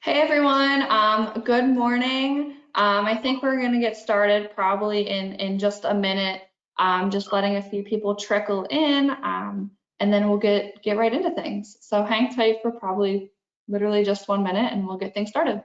Hey everyone, good morning. I think we're going to get started probably in just a minute, just letting a few people trickle in, and then we'll get right into things. So hang tight for probably literally just 1 minute and we'll get things started.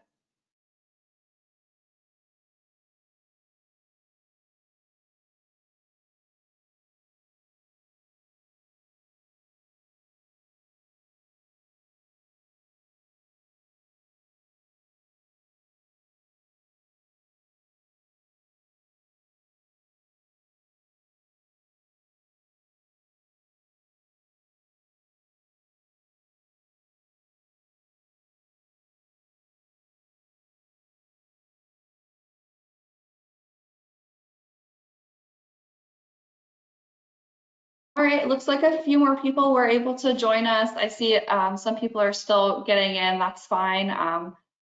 All right, it looks like a few more people were able to join us. I see some people are still getting in, that's fine.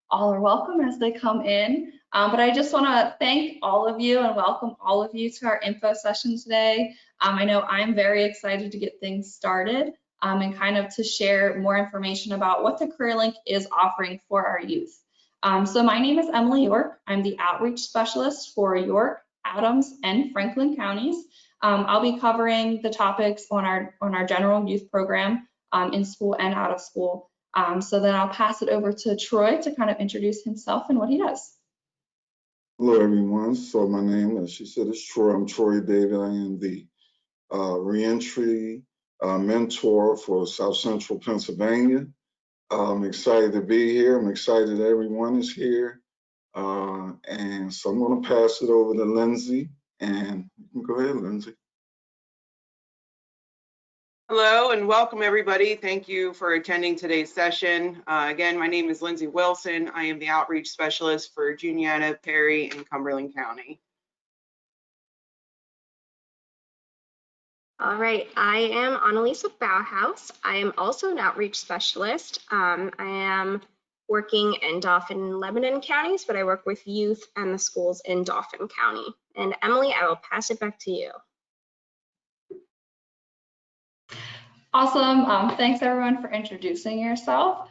All are welcome as they come in. But I just want to thank all of you and welcome all of you to our info session today. I know I'm very excited to get things started and kind of to share more information about what the CareerLink is offering for our youth. So my name is Emily York. I'm the outreach specialist for York, Adams, and Franklin counties. I'll be covering the topics on our general youth program in school and out of school. So then I'll pass it over to Troy to kind of introduce himself and what he does. Hello, everyone. So my name, as she said, is Troy. I'm Troy David. I am the reentry mentor for South Central Pennsylvania. I'm excited to be here. I'm excited that everyone is here. And so I'm going to pass it over to Lindsay. And you can go ahead, Lindsay. Hello and welcome everybody. Thank you for attending today's session. Again, my name is Lindsay Wilson. I am the outreach specialist for Juniata, Perry, and Cumberland County. All right, I am Annalisa Bauhaus. I am also an outreach specialist. I am working in Dauphin and Lebanon counties, but I work with youth and the schools in Dauphin County. And Emily, I will pass it back to you. Awesome. Thanks everyone for introducing yourself.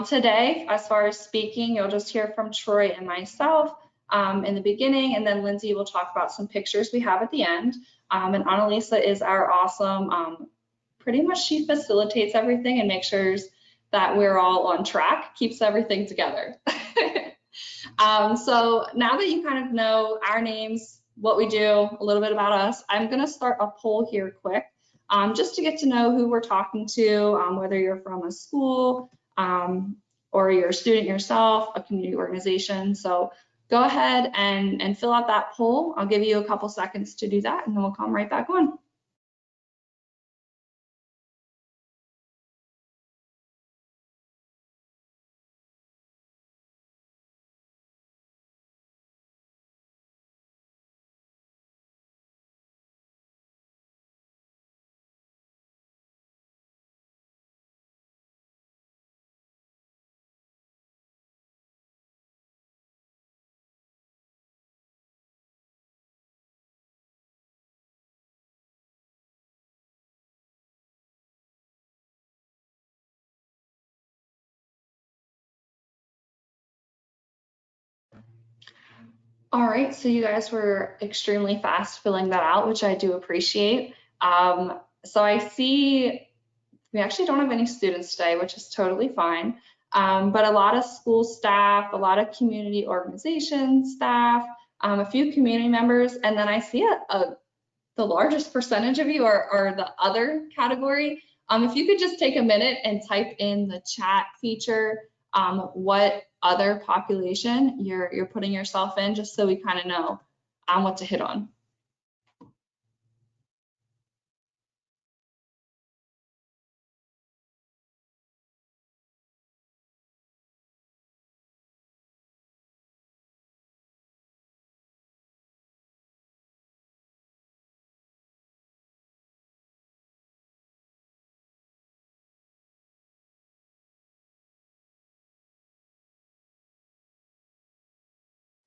Today, as far as speaking, you'll just hear from Troy and myself in the beginning, and then Lindsay will talk about some pictures we have at the end. And Annalisa is our awesome, pretty much she facilitates everything and makes sure that we're all on track, keeps everything together. So now that you kind of know our names, what we do, a little bit about us, I'm gonna start a poll here quick, just to get to know who we're talking to, whether you're from a school or you're a student yourself, a community organization. So go ahead and fill out that poll. I'll give you a couple seconds to do that and then we'll come right back on. All right, so you guys were extremely fast filling that out, which I do appreciate. So I see we actually don't have any students today, which is totally fine. But a lot of school staff, a lot of community organization staff, a few community members, and then I see the largest percentage of you are the other category. If you could just take a minute and type in the chat feature what other population you're putting yourself in, just so we kind of know what to hit on.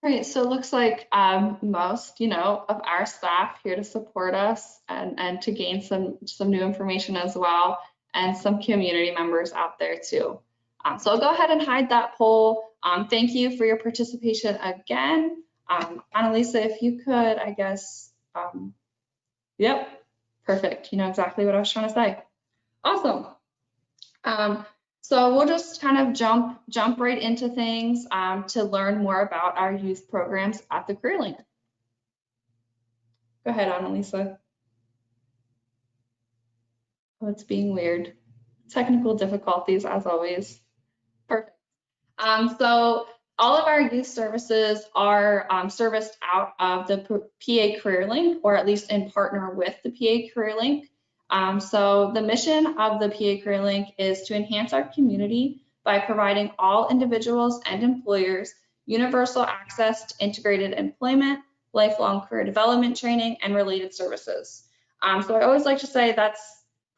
Great, so it looks like most, of our staff here to support us and to gain some new information as well, and some community members out there too. So I'll go ahead and hide that poll. Thank you for your participation again. Annalisa, if you could, I guess, yep, perfect. You know exactly what I was trying to say. Awesome. So we'll just kind of jump right into things to learn more about our youth programs at the Career Link. Go ahead, Annalisa. Oh, it's being weird. Technical difficulties as always. Perfect. So all of our youth services are serviced out of the PA Career Link, or at least in partner with the PA Career Link. So the mission of the PA Career Link is to enhance our community by providing all individuals and employers universal access to integrated employment, lifelong career development training, and related services. So I always like to say that's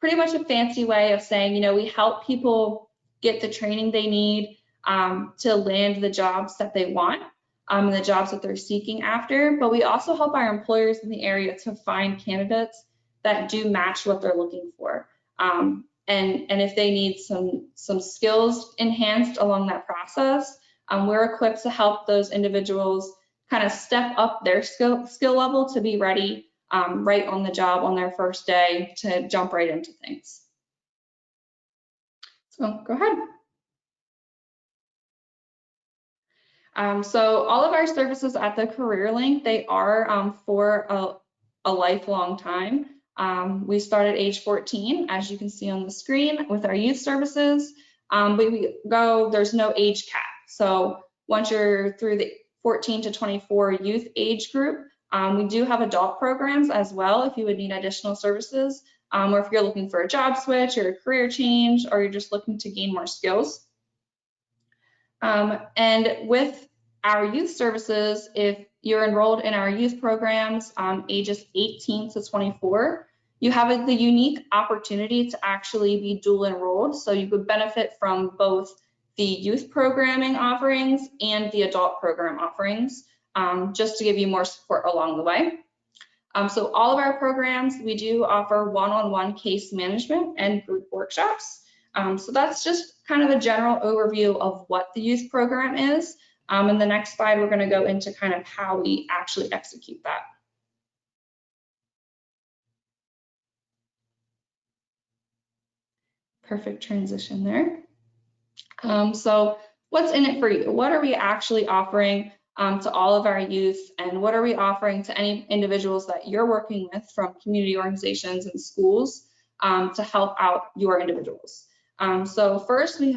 pretty much a fancy way of saying, you know, we help people get the training they need to land the jobs that they want, the jobs that they're seeking after, but we also help our employers in the area to find candidates that do match what they're looking for. And if they need some skills enhanced along that process, we're equipped to help those individuals kind of step up their skill level to be ready right on the job on their first day to jump right into things. So go ahead. So all of our services at the Career Link, they are for a lifelong time. We start at age 14, as you can see on the screen, with our youth services. There's no age cap. So once you're through the 14 to 24 youth age group, we do have adult programs as well if you would need additional services, or if you're looking for a job switch or a career change, or you're just looking to gain more skills. And with our youth services, if you're enrolled in our youth programs ages 18 to 24, you have the unique opportunity to actually be dual enrolled. So you could benefit from both the youth programming offerings and the adult program offerings, just to give you more support along the way. So all of our programs, we do offer one-on-one case management and group workshops. So that's just kind of a general overview of what the youth program is. In the next slide, we're going to go into kind of how we actually execute that. Perfect transition there. So what's in it for you? What are we actually offering to all of our youth, and what are we offering to any individuals that you're working with from community organizations and schools to help out your individuals? So first, we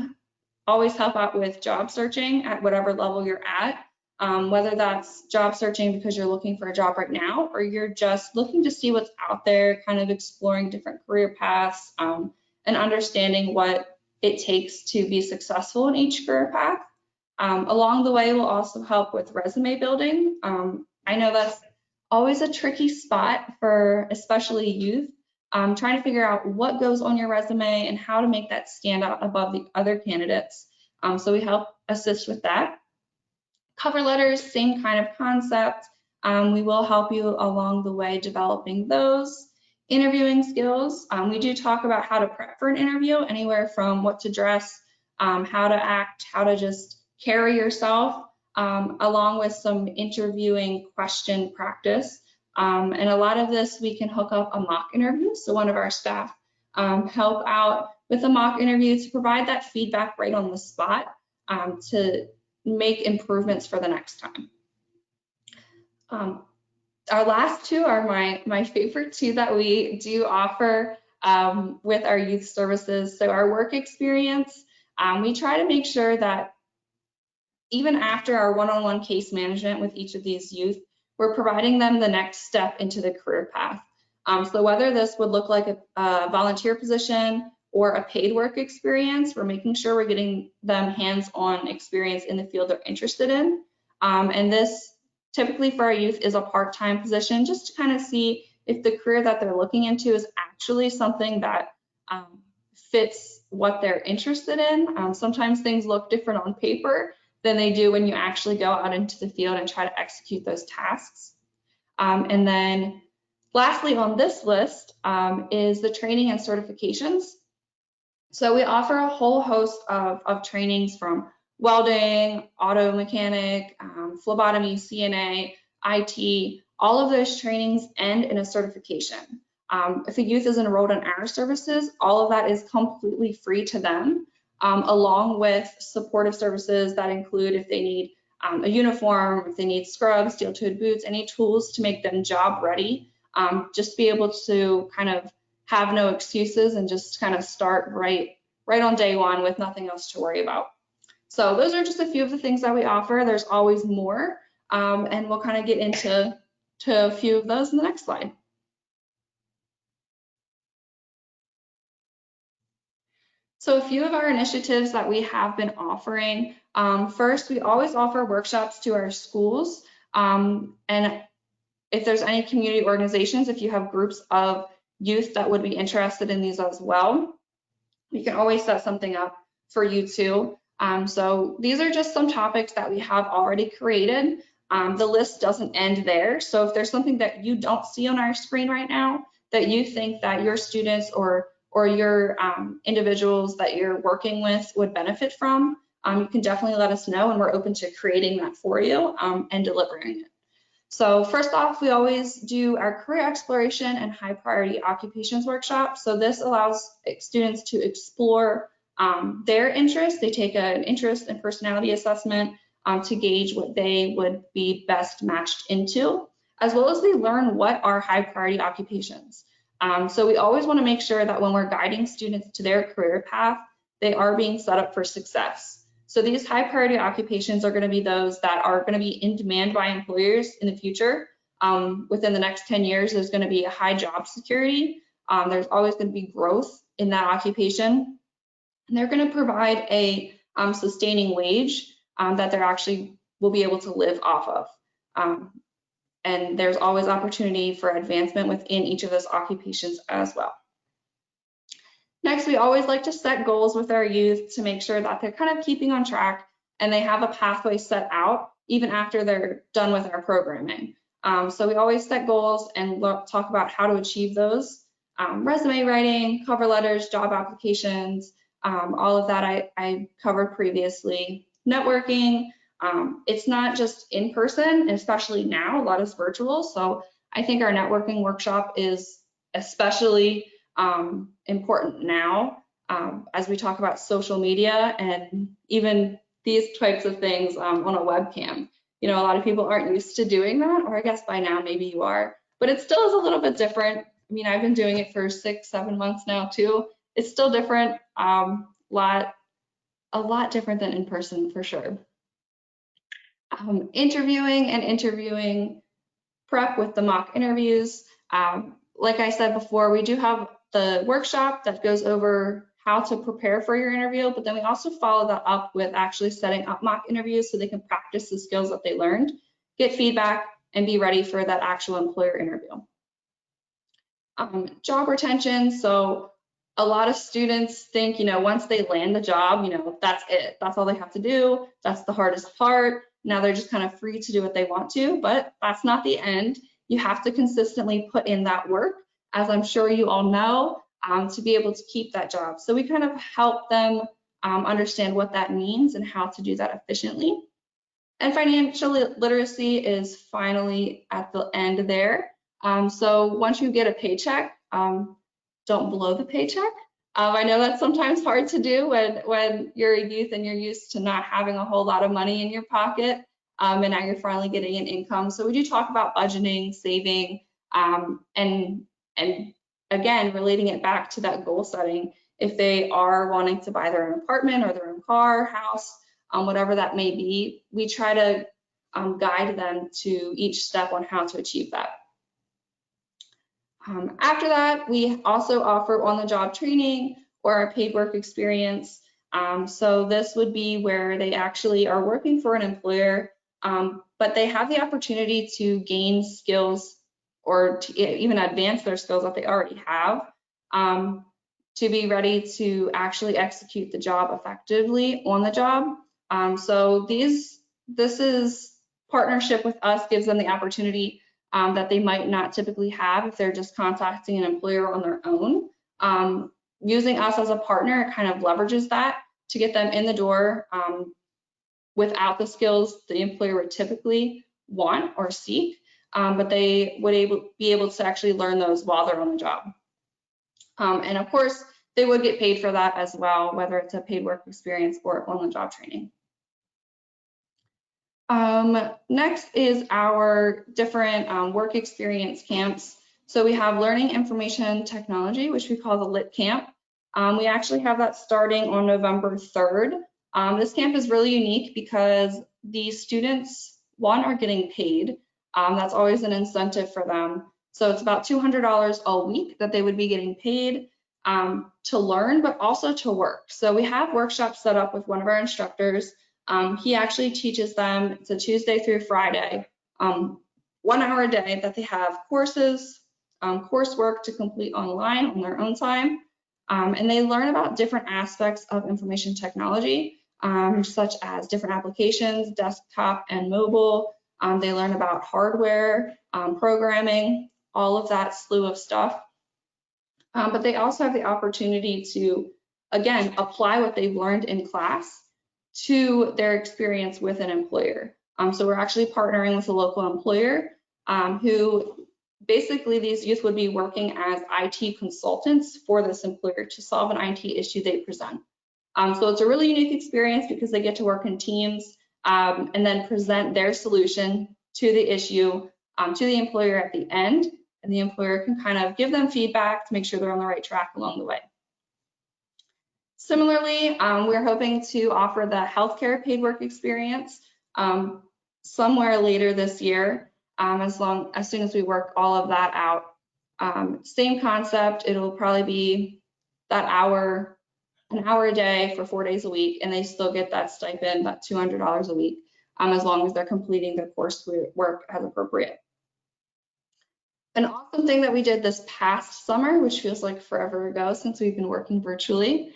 always help out with job searching at whatever level you're at, whether that's job searching because you're looking for a job right now, or you're just looking to see what's out there, kind of exploring different career paths and understanding what it takes to be successful in each career path. Along the way, we'll also help with resume building. I know that's always a tricky spot for especially youth, trying to figure out what goes on your resume and how to make that stand out above the other candidates. So we help assist with that. Cover letters, same kind of concept. We will help you along the way developing those. Interviewing skills, we do talk about how to prep for an interview, anywhere from what to dress, how to act, how to just carry yourself, along with some interviewing question practice. And a lot of this, we can hook up a mock interview. So one of our staff help out with a mock interview to provide that feedback right on the spot to make improvements for the next time. Our last two are my favorite two that we do offer with our youth services. So our work experience, we try to make sure that even after our one-on-one case management with each of these youth, we're providing them the next step into the career path. So whether this would look like a volunteer position or a paid work experience, we're making sure we're getting them hands-on experience in the field they're interested in. And this typically for our youth is a part-time position, just to kind of see if the career that they're looking into is actually something that fits what they're interested in. Sometimes things look different on paper than they do when you actually go out into the field and try to execute those tasks. And then lastly on this list is the training and certifications. So we offer a whole host of trainings, from welding, auto mechanic, phlebotomy, CNA, IT, all of those trainings end in a certification. If a youth is enrolled in our services, all of that is completely free to them, along with supportive services that include if they need a uniform, if they need scrubs, steel-toed boots, any tools to make them job ready, just be able to kind of have no excuses and just kind of start right on day one with nothing else to worry about. So those are just a few of the things that we offer. There's always more, and we'll kind of get into a few of those in the next slide. So a few of our initiatives that we have been offering. First, we always offer workshops to our schools. And if there's any community organizations, if you have groups of youth that would be interested in these as well, we can always set something up for you too. So these are just some topics that we have already created. The list doesn't end there. So if there's something that you don't see on our screen right now that you think that your students or your individuals that you're working with would benefit from, you can definitely let us know, and we're open to creating that for you and delivering it. So first off, we always do our career exploration and high priority occupations workshop. So this allows students to explore their interests. They take an interest and personality assessment to gauge what they would be best matched into, as well as they learn what are high priority occupations. So we always want to make sure that when we're guiding students to their career path, they are being set up for success. So these high priority occupations are going to be those that are going to be in demand by employers in the future. Within the next 10 years, there's going to be a high job security. There's always going to be growth in that occupation. And they're going to provide a sustaining wage that they're actually will be able to live off of. And there's always opportunity for advancement within each of those occupations as well. Next, we always like to set goals with our youth to make sure that they're kind of keeping on track and they have a pathway set out even after they're done with our programming. So we always set goals and talk about how to achieve those. Resume writing, cover letters, job applications, all of that I covered previously. Networking, it's not just in person, especially now, a lot is virtual. So I think our networking workshop is especially important now as we talk about social media and even these types of things on a webcam. You know, a lot of people aren't used to doing that, or I guess by now maybe you are, but it still is a little bit different. I mean, I've been doing it for 6-7 months now too. It's still different, a lot different than in person for sure. Interviewing prep with the mock interviews. Like I said before, we do have the workshop that goes over how to prepare for your interview, but then we also follow that up with actually setting up mock interviews so they can practice the skills that they learned, get feedback, and be ready for that actual employer interview. Job retention. So a lot of students think, you know, once they land the job, you know, that's it. That's all they have to do. That's the hardest part. Now they're just kind of free to do what they want to, but that's not the end. You have to consistently put in that work, as I'm sure you all know, to be able to keep that job. So we kind of help them understand what that means and how to do that efficiently. And financial literacy is finally at the end there. So once you get a paycheck, don't blow the paycheck. I know that's sometimes hard to do when you're a youth and you're used to not having a whole lot of money in your pocket, and now you're finally getting an income. So we do talk about budgeting, saving, and again, relating it back to that goal setting. If they are wanting to buy their own apartment or their own car, house, whatever that may be, we try to guide them to each step on how to achieve that. After that, we also offer on-the-job training or a paid work experience. So this would be where they actually are working for an employer, but they have the opportunity to gain skills or to even advance their skills that they already have, to be ready to actually execute the job effectively on the job. So this is partnership with us, gives them the opportunity that they might not typically have if they're just contacting an employer on their own. Using us as a partner, it kind of leverages that to get them in the door, without the skills the employer would typically want or seek, but they would be able to actually learn those while they're on the job. And of course, they would get paid for that as well, whether it's a paid work experience or on-the-job training. Next is our different work experience camps. So we have Learning Information Technology, which we call the LIT camp. We actually have that starting on November 3rd. This camp is really unique because the students, one, are getting paid. That's always an incentive for them. So it's about $200 a week that they would be getting paid to learn, but also to work. So we have workshops set up with one of our instructors. He actually teaches them, it's a Tuesday through Friday, 1 hour a day that they have courses, coursework to complete online on their own time. And they learn about different aspects of information technology, such as different applications, desktop and mobile. They learn about hardware, programming, all of that slew of stuff. But they also have the opportunity to, again, apply what they've learned in class to their experience with an employer. So we're actually partnering with a local employer who basically these youth would be working as IT consultants for this employer to solve an IT issue they present. So it's a really unique experience because they get to work in teams and then present their solution to the issue to the employer at the end, and the employer can kind of give them feedback to make sure they're on the right track along the way. Similarly, we're hoping to offer the healthcare paid work experience somewhere later this year, as soon as we work all of that out. Same concept, it'll probably be that an hour a day for 4 days a week, and they still get that stipend, that $200 a week, as long as they're completing their coursework as appropriate. An awesome thing that we did this past summer, which feels like forever ago since we've been working virtually,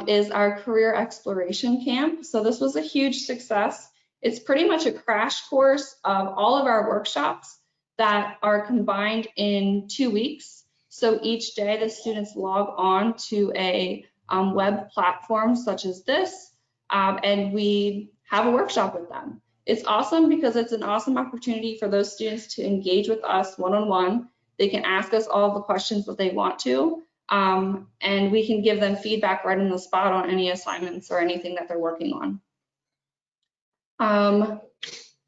is our career exploration camp. So this was a huge success. It's pretty much a crash course of all of our workshops that are combined in 2 weeks. So each day the students log on to a web platform such as this, and we have a workshop with them. It's awesome because it's an awesome opportunity for those students to engage with us one-on-one. They can ask us all the questions that they want to, and we can give them feedback right on the spot on any assignments or anything that they're working on.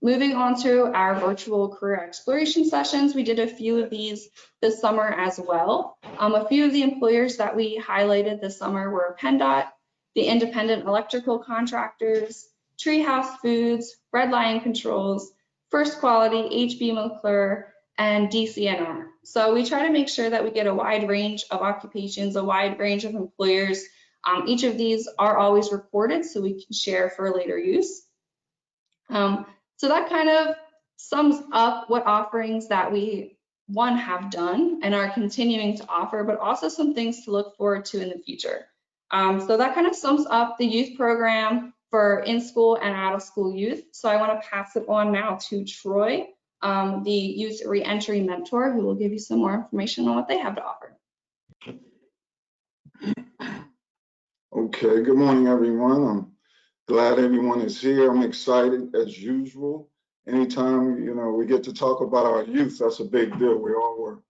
Moving on to our virtual career exploration sessions, we did a few of these this summer as well. A few of the employers that we highlighted this summer were PennDOT, the Independent Electrical Contractors, Treehouse Foods, Red Lion Controls, First Quality, HB McClure, and DCNR. So we try to make sure that we get a wide range of occupations, a wide range of employers. Each of these are always recorded so we can share for later use. So that kind of sums up what offerings that we, one, have done and are continuing to offer, but also some things to look forward to in the future. So that kind of sums up the youth program for in-school and out-of-school youth. So I want to pass it on now to Troy, the Youth Reentry Mentor, who will give you some more information on what they have to offer. Okay, good morning, everyone. I'm glad everyone is here. I'm excited as usual. Anytime, we get to talk about our youth, that's a big deal. We all were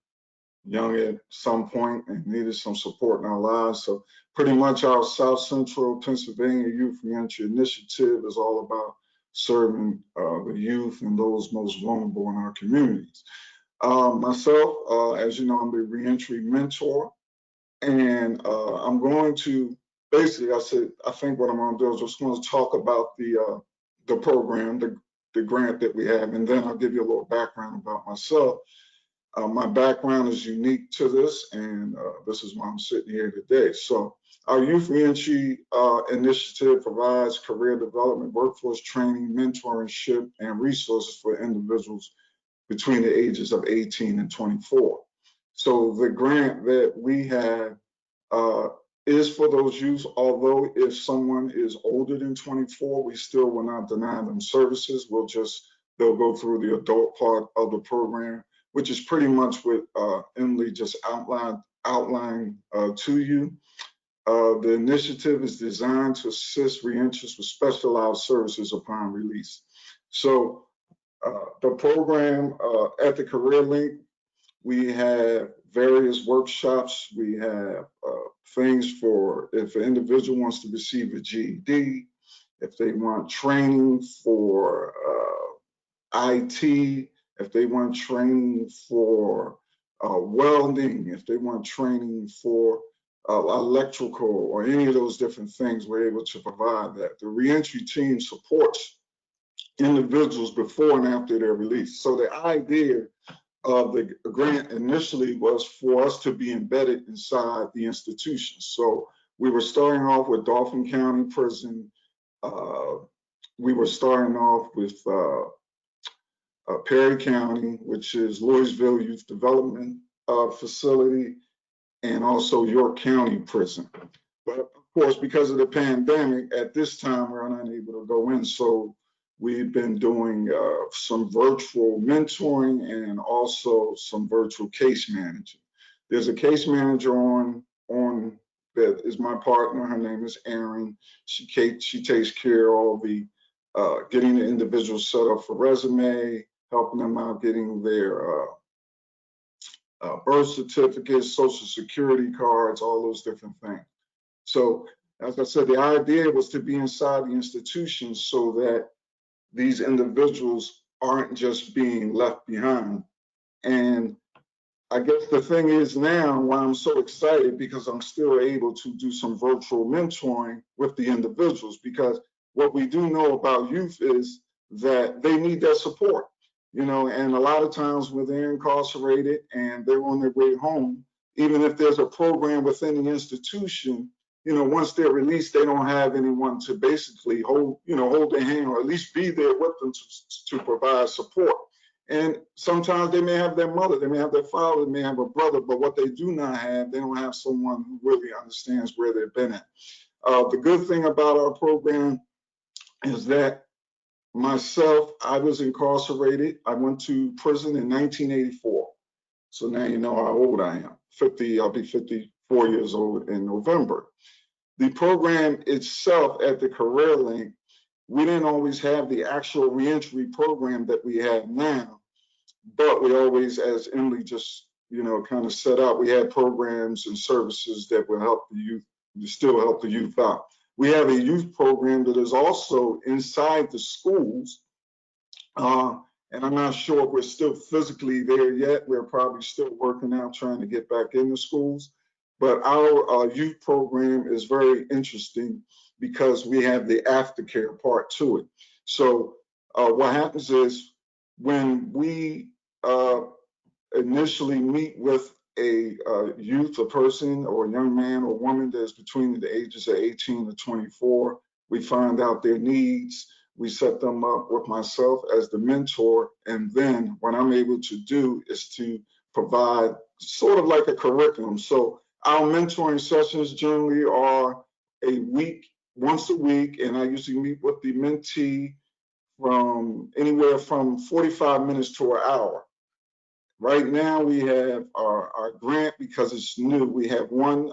young at some point and needed some support in our lives. So pretty much our South Central Pennsylvania Youth Reentry Initiative is all about serving the youth and those most vulnerable in our communities. Myself, as you know, I'm the reentry mentor, and I'm going to basically, I think what I'm going to do is just going to talk about the program, the grant that we have, and then I'll give you a little background about myself. My background is unique to this, and this is why I'm sitting here today. So our Youth Reentry Initiative provides career development, workforce training, mentorship, and resources for individuals between the ages of 18 and 24. So the grant that we have is for those youth, although if someone is older than 24, we still will not deny them services. They'll go through the adult part of the program, which is pretty much what Emily just outlined to you. The initiative is designed to assist reentries with specialized services upon release. So the program at the Career Link, we have various workshops. We have things for if an individual wants to receive a GED, if they want training for IT, if they want training for welding, if they want training for electrical or any of those different things, we're able to provide that. The reentry team supports individuals before and after their release. So the idea of the grant initially was for us to be embedded inside the institution. So we were starting off with Dauphin County Prison. We were starting off with Perry County, which is Louisville Youth Development Facility, and also York County Prison. But of course, because of the pandemic, at this time, we're unable to go in. So we've been doing some virtual mentoring and also some virtual case managing. There's a case manager on that is my partner. Her name is Erin. She takes care of all the getting the individuals set up for resume, helping them out getting their birth certificates, social security cards, all those different things. So as I said, the idea was to be inside the institution so that these individuals aren't just being left behind. And I guess the thing is now why I'm so excited, because I'm still able to do some virtual mentoring with the individuals, because what we do know about youth is that they need that support, you know, and a lot of times when they're incarcerated and they're on their way home, even if there's a program within the institution, you know, once they're released, they don't have anyone to basically hold their hand or at least be there with them to provide support. And sometimes they may have their mother, they may have their father, they may have a brother, but what they do not have, they don't have someone who really understands where they've been at. The good thing about our program is that myself, I was incarcerated. I went to prison in 1984. So now you know how old I am. I'll be 54 years old in November. The program itself at the Career Link, we didn't always have the actual reentry program that we have now, but we always, as Emily just, you know, kind of set up, we had programs and services that would help the youth, still help the youth out. We have a youth program that is also inside the schools, and I'm not sure if we're still physically there yet. We're probably still working out trying to get back in the schools. But our youth program is very interesting because we have the aftercare part to it. So what happens is when we initially meet with a youth, a person or a young man or woman that's between the ages of 18 to 24, we find out their needs. We set them up with myself as the mentor. And then what I'm able to do is to provide sort of like a curriculum. So our mentoring sessions generally are once a week, and I usually meet with the mentee from anywhere from 45 minutes to an hour. Right now we have our grant, because it's new, we have one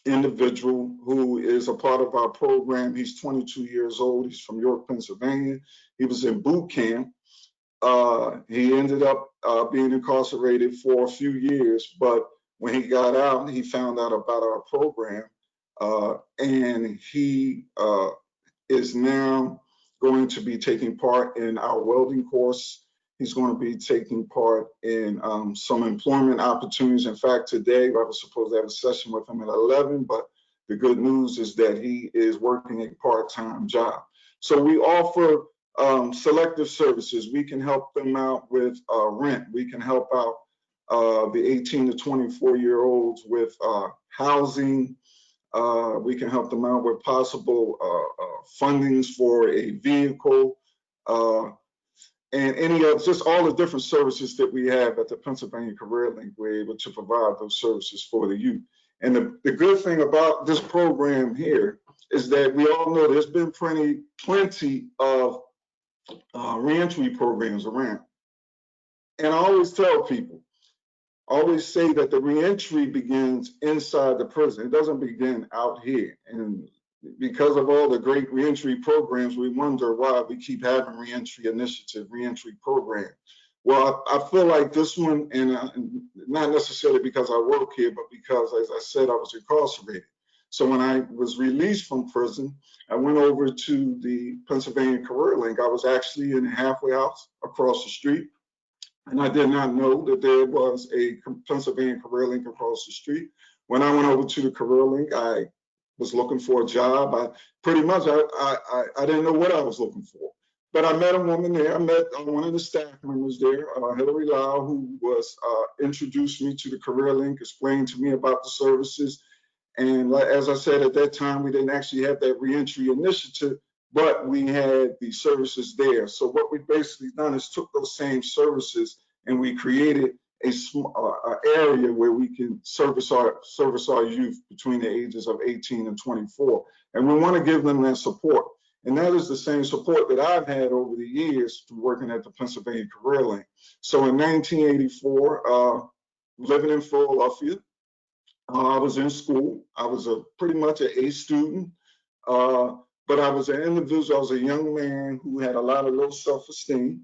individual who is a part of our program. He's 22 years old. He's from York, Pennsylvania. He was in boot camp. He ended up being incarcerated for a few years, but when he got out, he found out about our program, and he is now going to be taking part in our welding course. He's going to be taking part in some employment opportunities. In fact, today I was supposed to have a session with him at 11, but the good news is that he is working a part-time job. So we offer selective services. We can help them out with rent. We can help out the 18 to 24-year-olds with housing. We can help them out with possible fundings for a vehicle, and any of just all the different services that we have at the Pennsylvania Career Link. We're able to provide those services for the youth. And the good thing about this program here is that we all know there's been plenty of reentry programs around. And I always tell people, always say that the reentry begins inside the prison. It doesn't begin out here. And because of all the great reentry programs, we wonder why we keep having reentry initiative, reentry program. Well, I feel like this one, and not necessarily because I work here, but because, as I said, I was incarcerated. So when I was released from prison, I went over to the Pennsylvania Career Link. I was actually in a halfway house across the street, and I did not know that there was a Pennsylvania Career Link across the street. When I went over to the Career Link, I was looking for a job. I didn't know what I was looking for. But I met a woman there. I met one of the staff members there, Hillary Lau, who was introduced me to the Career Link, explained to me about the services. And as I said, at that time, we didn't actually have that reentry initiative, but we had the services there. So what we basically done is took those same services and we created a area where we can service our youth between the ages of 18 and 24. And we want to give them that support. And that is the same support that I've had over the years from working at the Pennsylvania Career Link. So in 1984, living in Philadelphia, I was in school. I was pretty much an A student, but I was an individual. I was a young man who had a lot of low self-esteem.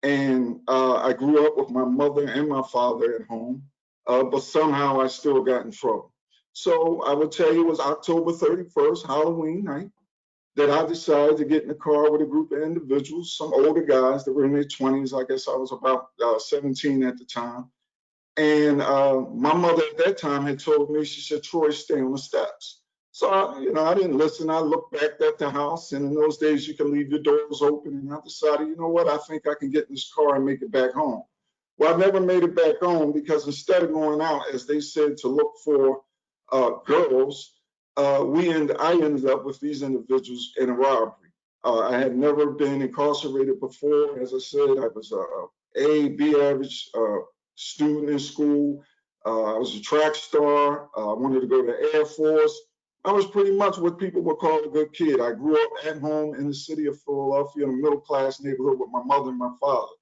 And I grew up with my mother and my father at home, but somehow I still got in trouble. So I would tell you it was October 31st, Halloween night, that I decided to get in the car with a group of individuals, some older guys that were in their 20s. I guess I was about 17 at the time. And my mother at that time had told me, she said, Troy, stay on the steps. So, I didn't listen. I looked back at the house, and in those days, you can leave your doors open. And I decided, you know what, I think I can get in this car and make it back home. Well, I never made it back home because instead of going out, as they said, to look for girls, I ended up with these individuals in a robbery. I had never been incarcerated before. As I said, I was a B average student in school. I was a track star. I wanted to go to the Air Force. I was pretty much what people would call a good kid. I grew up at home in the city of Philadelphia in a middle-class neighborhood with my mother and my father.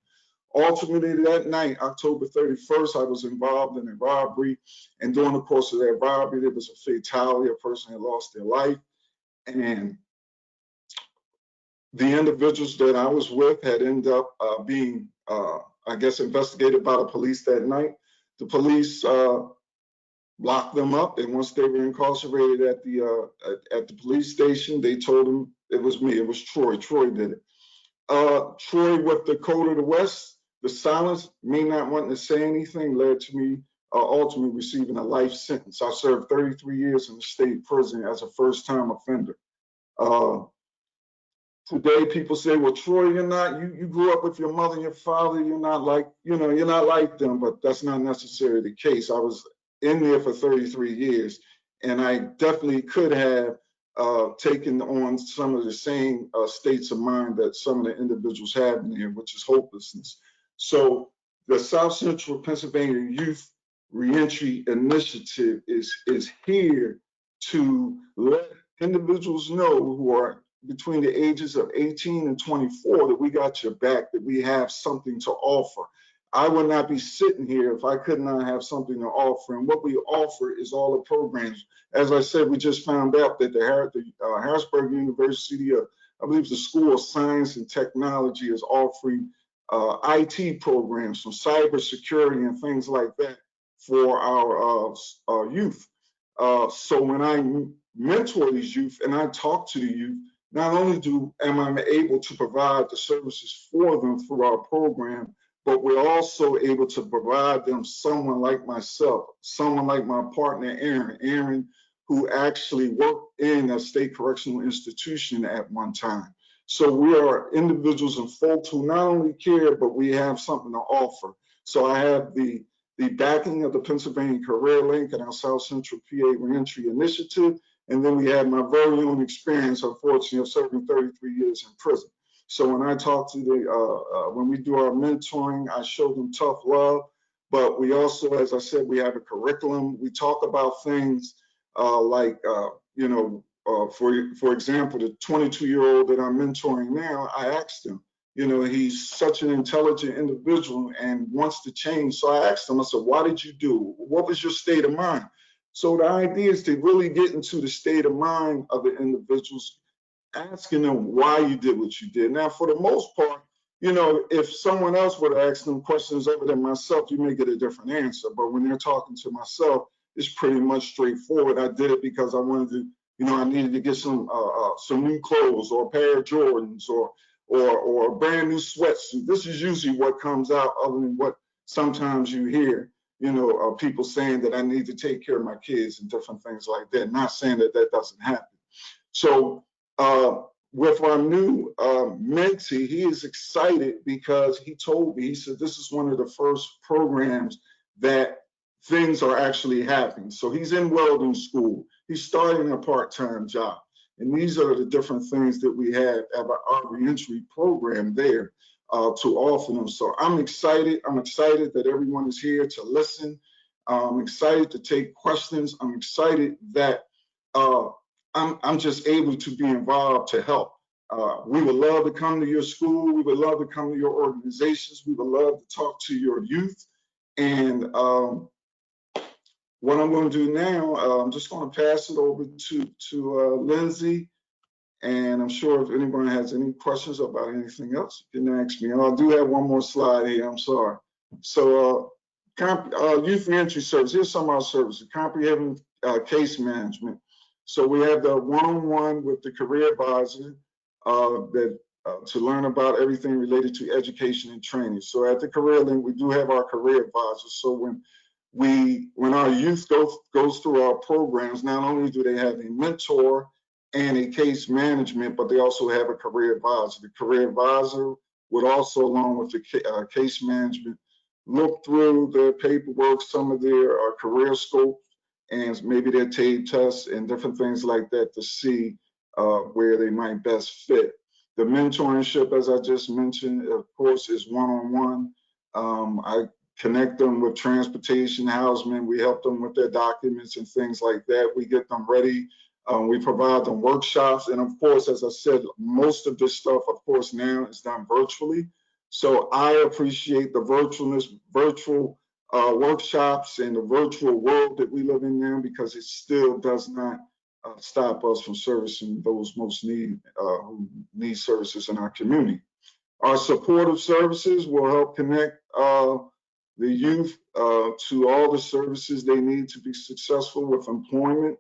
Ultimately, that night, October 31st, I was involved in a robbery. And during the course of that robbery, there was a fatality. A person had lost their life. And the individuals that I was with had ended up being, I guess, investigated by the police that night. The police locked them up, and once they were incarcerated at the police station, they told them it was me. It was Troy. Troy did it. Troy, with the code of the West, the silence, me not wanting to say anything, led to me ultimately receiving a life sentence. I served 33 years in the state prison as a first-time offender. Today, people say, well, Troy, you grew up with your mother and your father, you're not like them, but that's not necessarily the case. I was in there for 33 years, and I definitely could have taken on some of the same states of mind that some of the individuals have in here, which is hopelessness. So the South Central Pennsylvania Youth Reentry Initiative is here to let individuals know who are between the ages of 18 and 24 that we got your back, that we have something to offer. I would not be sitting here if I could not have something to offer. And what we offer is all the programs. As I said, we just found out that the Harrisburg University, I believe the School of Science and Technology, is offering IT programs, some cybersecurity and things like that for our youth. So when I mentor these youth and I talk to the youth, not only am I able to provide the services for them through our program, but we're also able to provide them someone like myself, someone like my partner, Aaron, who actually worked in a state correctional institution at one time. So we are individuals and folks who not only care, but we have something to offer. So I have the backing of the Pennsylvania Career Link and our South Central PA Reentry Initiative. And then we had my very own experience, unfortunately, of serving 33 years in prison. So when I talk to when we do our mentoring, I show them tough love. But we also, as I said, we have a curriculum. We talk about things like, for example, the 22-year-old that I'm mentoring now, I asked him, You know, he's such an intelligent individual and wants to change. So I asked him, I said, why did you do? What was your state of mind? So the idea is to really get into the state of mind of the individuals, asking them why you did what you did. Now, for the most part, you know, if someone else would ask them questions other than myself, you may get a different answer. But when they're talking to myself, it's pretty much straightforward. I did it because I wanted to, you know, I needed to get some new clothes or a pair of Jordans or a brand new sweatsuit. This is usually what comes out, other than what sometimes you hear, you know, people saying that I need to take care of my kids and different things like that. Not saying that that doesn't happen. So with our new mentee, he is excited because he told me, he said, this is one of the first programs that things are actually happening. So he's in welding school. He's starting a part-time job. And these are the different things that we have at our reentry program there to offer them. So I'm excited. I'm excited that everyone is here to listen. I'm excited to take questions. I'm excited that I'm just able to be involved to help. We would love to come to your school. We would love to come to your organizations. We would love to talk to your youth. And what I'm going to do now, I'm just going to pass it over to Lindsay. And I'm sure if anyone has any questions about anything else, you can ask me. And I do have one more slide here. I'm sorry. So youth reentry service. Here's some of our services. Comprehensive case management. So we have the one-on-one with the career advisor to learn about everything related to education and training. So at the Career Link, we do have our career advisor. So when our youth goes through our programs, not only do they have a mentor and a case management, but they also have a career advisor. The career advisor would also, along with the case management, look through their paperwork, some of their career scope, and maybe their TABE tests and different things like that to see where they might best fit. The mentorship, as I just mentioned, of course, is one-on-one. I connect them with transportation, housing. We help them with their documents and things like that. We get them ready. We provide them workshops. And of course, as I said, most of this stuff, of course, now is done virtually. So I appreciate the virtual workshops and the virtual world that we live in now, because it still does not stop us from servicing those most who need services in our community. Our supportive services will help connect the youth to all the services they need to be successful with employment.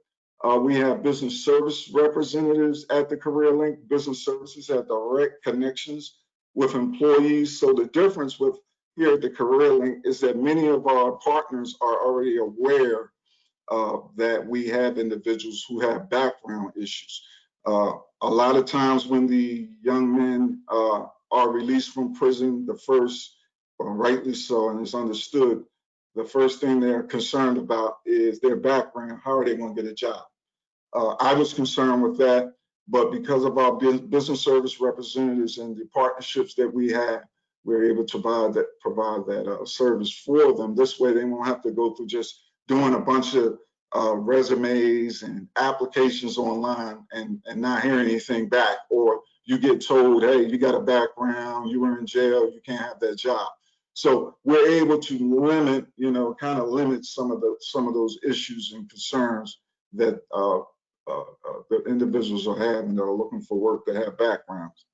We have business service representatives at the Career Link. Business services have direct connections with employees. So the difference with here at the Career Link is that many of our partners are already aware that we have individuals who have background issues. A lot of times when the young men are released from prison, the first, rightly so, and it's understood, the first thing they're concerned about is their background. How are they going to get a job? I was concerned with that, but because of our business service representatives and the partnerships that we have, we're able to provide that service for them. This way, they won't have to go through just doing a bunch of resumes and applications online and not hearing anything back, or you get told, hey, you got a background, you were in jail, you can't have that job. So we're able to limit, kind of limit some of those issues and concerns that the individuals are having that are looking for work that have backgrounds.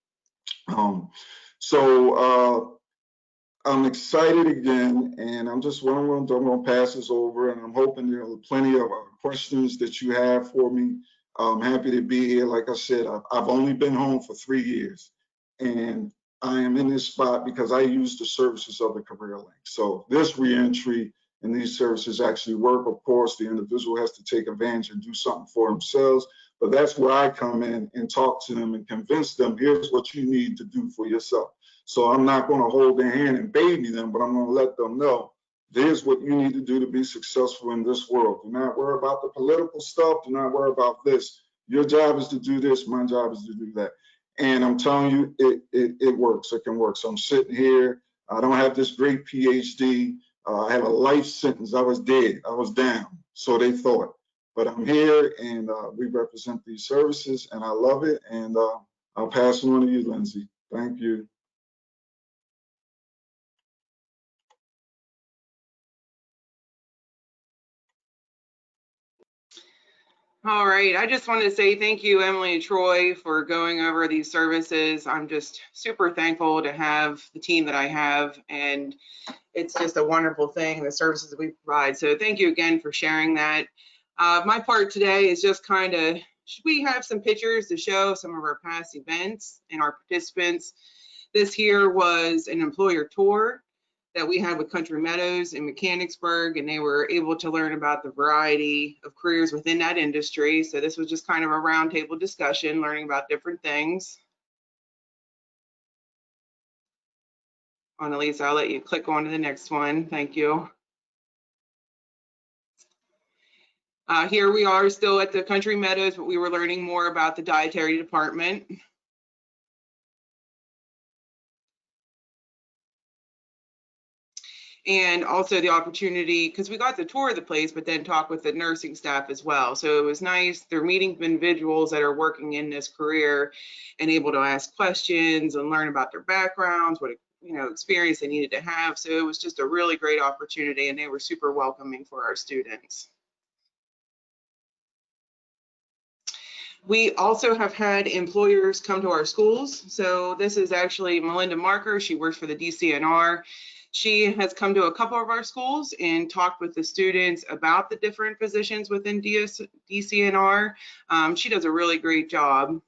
I'm excited again, and I'm going to pass this over, and I'm hoping there are plenty of questions that you have for me. I'm happy to be here. Like I said, I've only been home for 3 years, and I am in this spot because I use the services of the Career Link. So this reentry and these services actually work. Of course, the individual has to take advantage and do something for themselves, but that's where I come in and talk to them and convince them, here's what you need to do for yourself. So I'm not going to hold their hand and baby them, but I'm going to let them know, there's what you need to do to be successful in this world. Do not worry about the political stuff. Do not worry about this. Your job is to do this. My job is to do that. And I'm telling you, it works. It can work. So I'm sitting here. I don't have this great PhD. I have a life sentence. I was dead. I was down. So they thought. But I'm here, and we represent these services, and I love it. And I'll pass it on to you, Lindsay. Thank you. All right, I just wanted to say thank you, Emily and Troy, for going over these services. I'm just super thankful to have the team that I have, and it's just a wonderful thing, the services that we provide. So thank you again for sharing that. My part today is just kind of, we have some pictures to show some of our past events and our participants. This here was an employer tour that we had with Country Meadows in Mechanicsburg, and they were able to learn about the variety of careers within that industry. So this was just kind of a roundtable discussion, learning about different things. Annalisa, I'll let you click on to the next one. Thank you. Here we are still at the Country Meadows, but we were learning more about the dietary department. And also the opportunity, because we got to tour the place, but then talk with the nursing staff as well. So it was nice. They're meeting individuals that are working in this career and able to ask questions and learn about their backgrounds, what experience they needed to have. So it was just a really great opportunity, and they were super welcoming for our students. We also have had employers come to our schools. So this is actually Melinda Marker. She works for the DCNR. She has come to a couple of our schools and talked with the students about the different positions within DCNR. She does a really great job.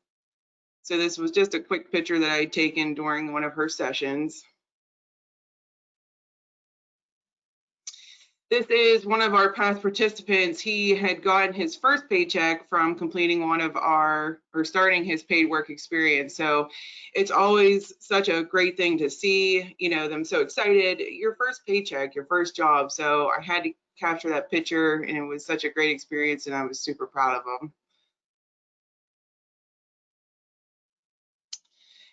So this was just a quick picture that I had taken during one of her sessions. This is one of our past participants. He had gotten his first paycheck from completing one of our, or starting his paid work experience. So it's always such a great thing to see, them so excited. Your first paycheck, your first job. So I had to capture that picture, and it was such a great experience, and I was super proud of him.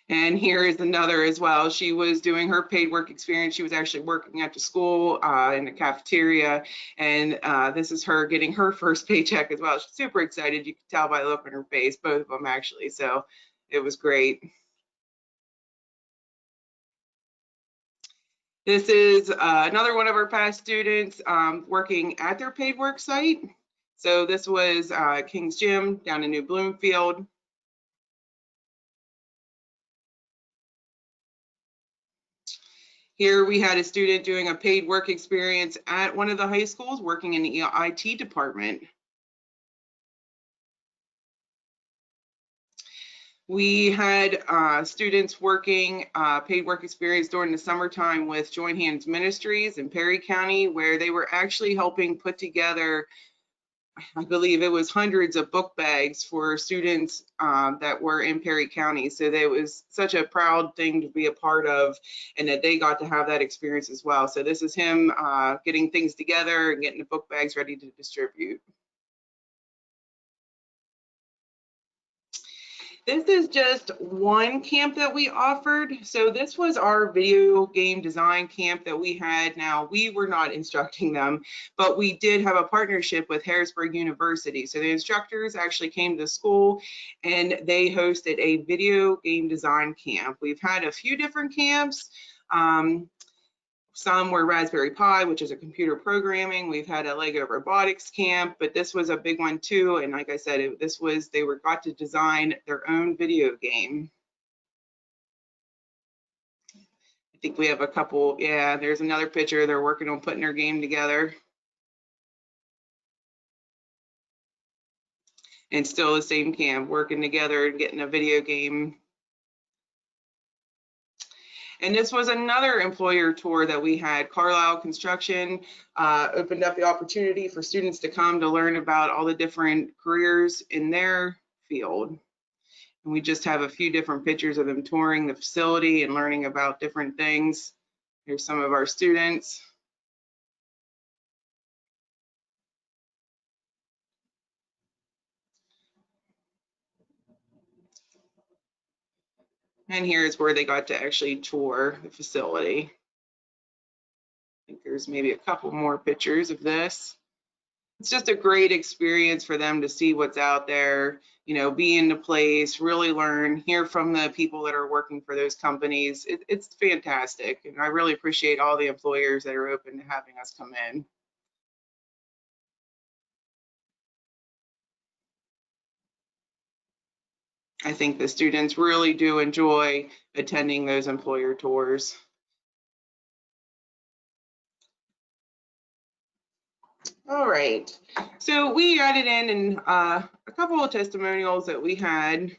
And here is another as well. She was doing her paid work experience. She was actually working at the school in the cafeteria. And this is her getting her first paycheck as well. She's super excited. You can tell by the look on her face, both of them actually. So it was great. This is another one of our past students working at their paid work site. So this was King's Gym down in New Bloomfield. Here we had a student doing a paid work experience at one of the high schools working in the IT department. We had students working paid work experience during the summertime with Join Hands Ministries in Perry County, where they were actually helping put together, I believe it was hundreds of book bags for students that were in Perry County. So it was such a proud thing to be a part of, and that they got to have that experience as well. So this is him getting things together and getting the book bags ready to distribute. This is just one camp that we offered. So this was our video game design camp that we had. Now, we were not instructing them, but we did have a partnership with Harrisburg University. So the instructors actually came to the school and they hosted a video game design camp. We've had a few different camps. Some were Raspberry Pi, which is a computer programming. We've had a Lego robotics camp, but this was a big one too. And like I said, they got to design their own video game. I think we have a couple. Yeah, there's another picture. They're working on putting their game together. And still the same camp, working together and getting a video game. And this was another employer tour that we had. Carlisle Construction opened up the opportunity for students to come to learn about all the different careers in their field. And we just have a few different pictures of them touring the facility and learning about different things. Here's some of our students. And here's where they got to actually tour the facility. I think there's maybe a couple more pictures of this. It's just a great experience for them to see what's out there, be in the place, really learn, hear from the people that are working for those companies. It's fantastic. And I really appreciate all the employers that are open to having us come in. I think the students really do enjoy attending those employer tours. All right, so we added in a couple of testimonials that we had.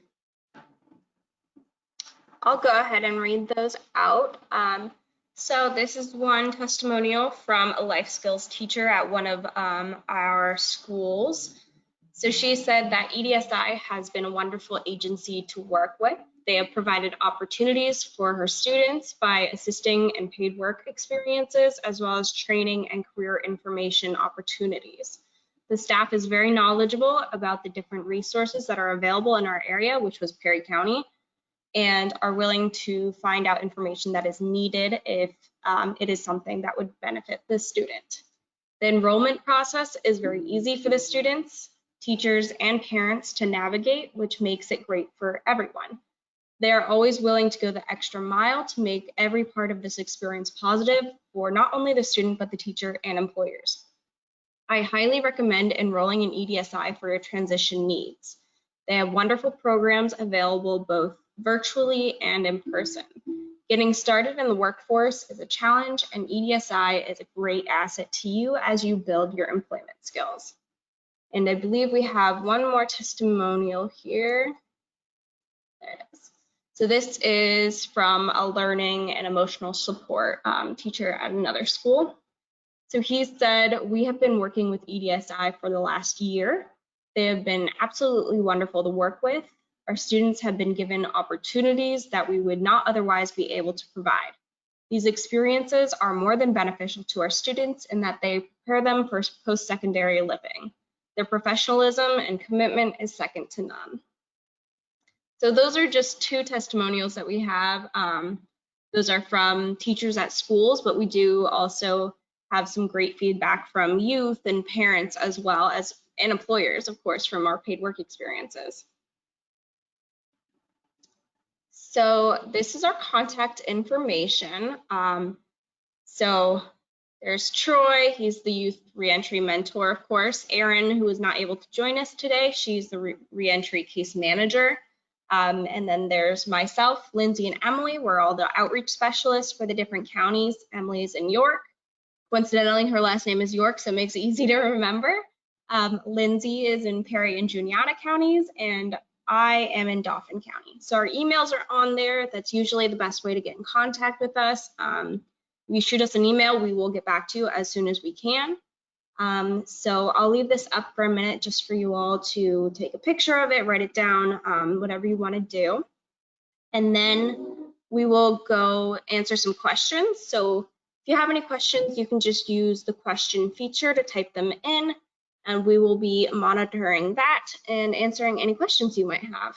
I'll go ahead and read those out. So this is one testimonial from a life skills teacher at one of our schools. So she said that EDSI has been a wonderful agency to work with. They have provided opportunities for her students by assisting in paid work experiences, as well as training and career information opportunities. The staff is very knowledgeable about the different resources that are available in our area, which was Perry County, and are willing to find out information that is needed if it is something that would benefit the student. The enrollment process is very easy for the students, teachers, and parents to navigate, which makes it great for everyone. They are always willing to go the extra mile to make every part of this experience positive for not only the student, but the teacher and employers. I highly recommend enrolling in EDSI for your transition needs. They have wonderful programs available both virtually and in person. Getting started in the workforce is a challenge, and EDSI is a great asset to you as you build your employment skills. And I believe we have one more testimonial here. There it is. So this is from a learning and emotional support teacher at another school. So he said, we have been working with EDSI for the last year. They have been absolutely wonderful to work with. Our students have been given opportunities that we would not otherwise be able to provide. These experiences are more than beneficial to our students in that they prepare them for post-secondary living. Their professionalism and commitment is second to none. So those are just two testimonials that we have. Those are from teachers at schools, but we do also have some great feedback from youth and parents, as well as and employers, of course, from our paid work experiences. So this is our contact information. So there's Troy, he's the youth reentry mentor, of course. Erin, who is not able to join us today, she's the reentry case manager. And then there's myself, Lindsay, and Emily. We're all the outreach specialists for the different counties. Emily's in York. Coincidentally, her last name is York, so it makes it easy to remember. Lindsay is in Perry and Juniata counties, and I am in Dauphin County. So our emails are on there. That's usually the best way to get in contact with us. You shoot us an email, we will get back to you as soon as we can. So I'll leave this up for a minute just for you all to take a picture of it, write it down, whatever you want to do. And then we will go answer some questions. So if you have any questions, you can just use the question feature to type them in, and we will be monitoring that and answering any questions you might have.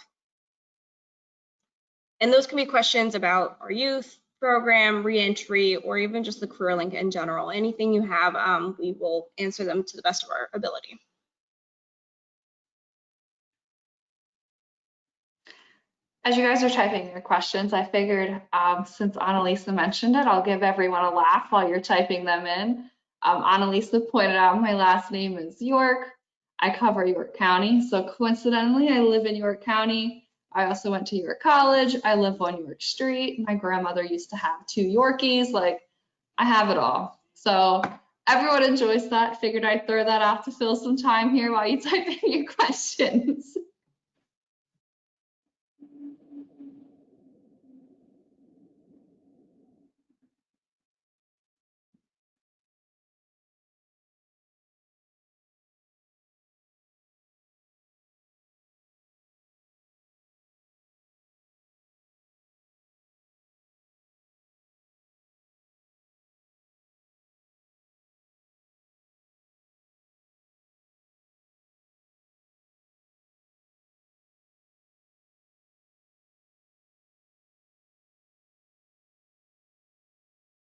And those can be questions about our youth program, reentry, or even just the career link in general. Anything you have, we will answer them to the best of our ability. As you guys are typing your questions, I figured since Annalisa mentioned it, I'll give everyone a laugh while you're typing them in. Annalisa pointed out my last name is York. I cover York County, so coincidentally, I live in York County. I also went to York College. I live on York Street. My grandmother used to have 2 Yorkies. Like, I have it all. So everyone enjoys that. Figured I'd throw that out to fill some time here while you type in your questions.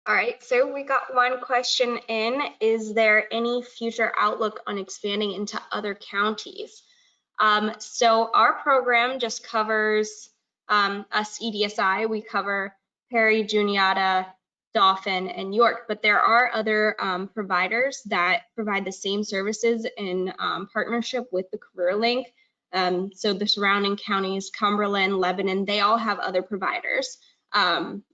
All right, so we got one question in. Is there any future outlook on expanding into other counties? So our program just covers us EDSI. We cover Perry, Juniata, Dauphin, and York, but there are other providers that provide the same services in partnership with the Career Link. So the surrounding counties, Cumberland, Lebanon, they all have other providers.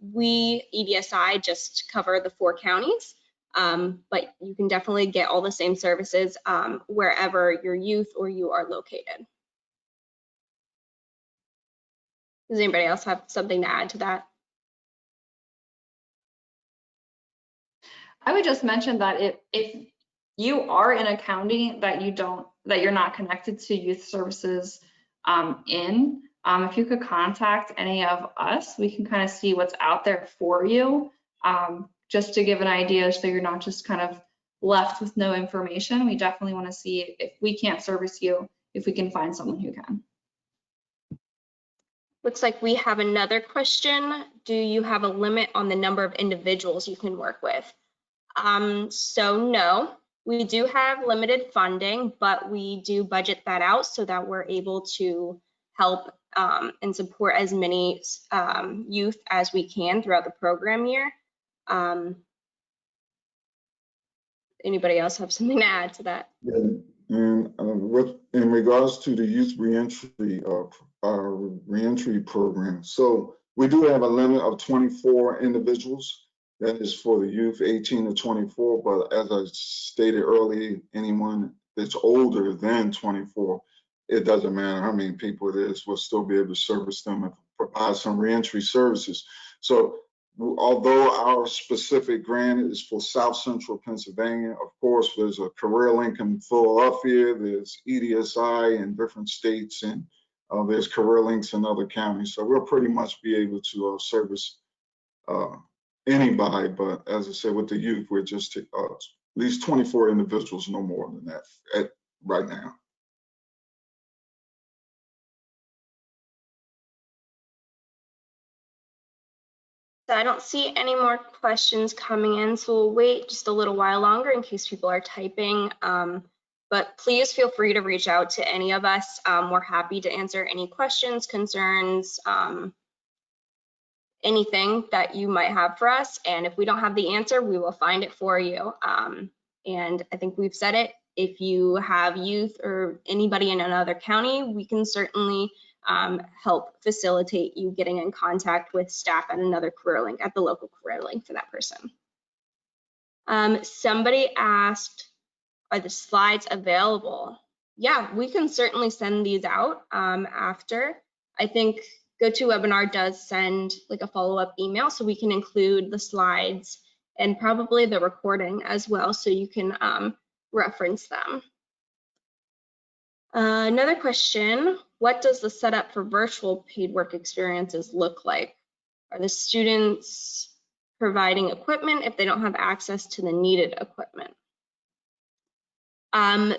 We, EDSI, just cover the 4 counties, but you can definitely get all the same services wherever your youth or you are located. Does anybody else have something to add to that? I would just mention that if you are in a county that you're not connected to youth services if you could contact any of us, we can kind of see what's out there for you, just to give an idea so you're not just kind of left with no information. We definitely want to see if we can't service you, if we can find someone who can. Looks like we have another question. Do you have a limit on the number of individuals you can work with? So no, we do have limited funding, but we do budget that out so that we're able to help and support as many youth as we can throughout the program year. Anybody else have something to add to that? Yeah. And in regards to the youth reentry program, so we do have a limit of 24 individuals. That is for the youth 18 to 24. But as I stated earlier, anyone that's older than 24, it doesn't matter how many people it is, we'll still be able to service them and provide some reentry services. So although our specific grant is for South Central Pennsylvania, of course, there's a career link in Philadelphia, there's EDSI in different states, and there's career links in other counties. So we'll pretty much be able to service anybody. But as I said, with the youth, we're just at least 24 individuals, no more than that right now. So I don't see any more questions coming in, so we'll wait just a little while longer in case people are typing. But please feel free to reach out to any of us. We're happy to answer any questions, concerns, anything that you might have for us. And if we don't have the answer, we will find it for you. And I think we've said it. If you have youth or anybody in another county, we can certainly help facilitate you getting in contact with staff at another career link, at the local career link for that person. Somebody asked, are the slides available? Yeah, we can certainly send these out after. I think GoToWebinar does send like a follow-up email, so we can include the slides and probably the recording as well, so you can reference them. Another question, what does the setup for virtual paid work experiences look like? Are the students providing equipment if they don't have access to the needed equipment?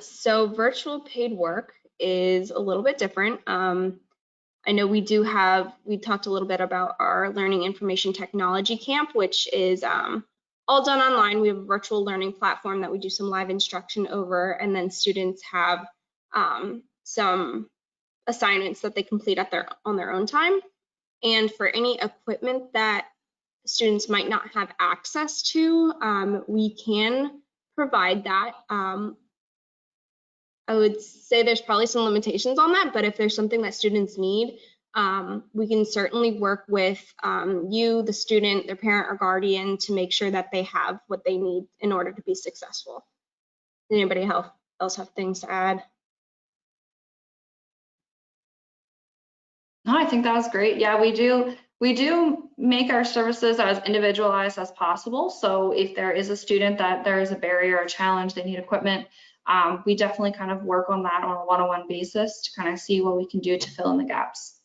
So virtual paid work is a little bit different. I know we talked a little bit about our Learning Information Technology Camp, which is all done online. We have a virtual learning platform that we do some live instruction over, and then students have some assignments that they complete on their own time. And for any equipment that students might not have access to, we can provide that. I would say there's probably some limitations on that, but if there's something that students need, we can certainly work with you, the student, their parent or guardian, to make sure that they have what they need in order to be successful. Does anybody else have things to add? No, I think that was great. Yeah, we do make our services as individualized as possible. So if there is a student that there is a barrier or challenge, they need equipment, we definitely kind of work on that on a one-on-one basis to kind of see what we can do to fill in the gaps.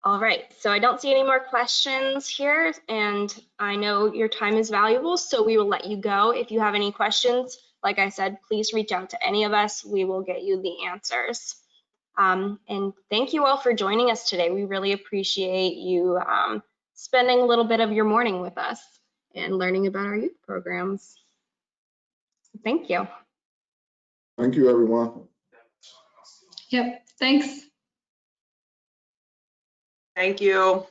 All right, so I don't see any more questions here, and I know your time is valuable, so we will let you go. If you have any questions, like I said, please reach out to any of us. We will get you the answers. And thank you all for joining us today. We really appreciate you spending a little bit of your morning with us and learning about our youth programs. Thank you. Thank you, everyone. Yep, thanks. Thank you.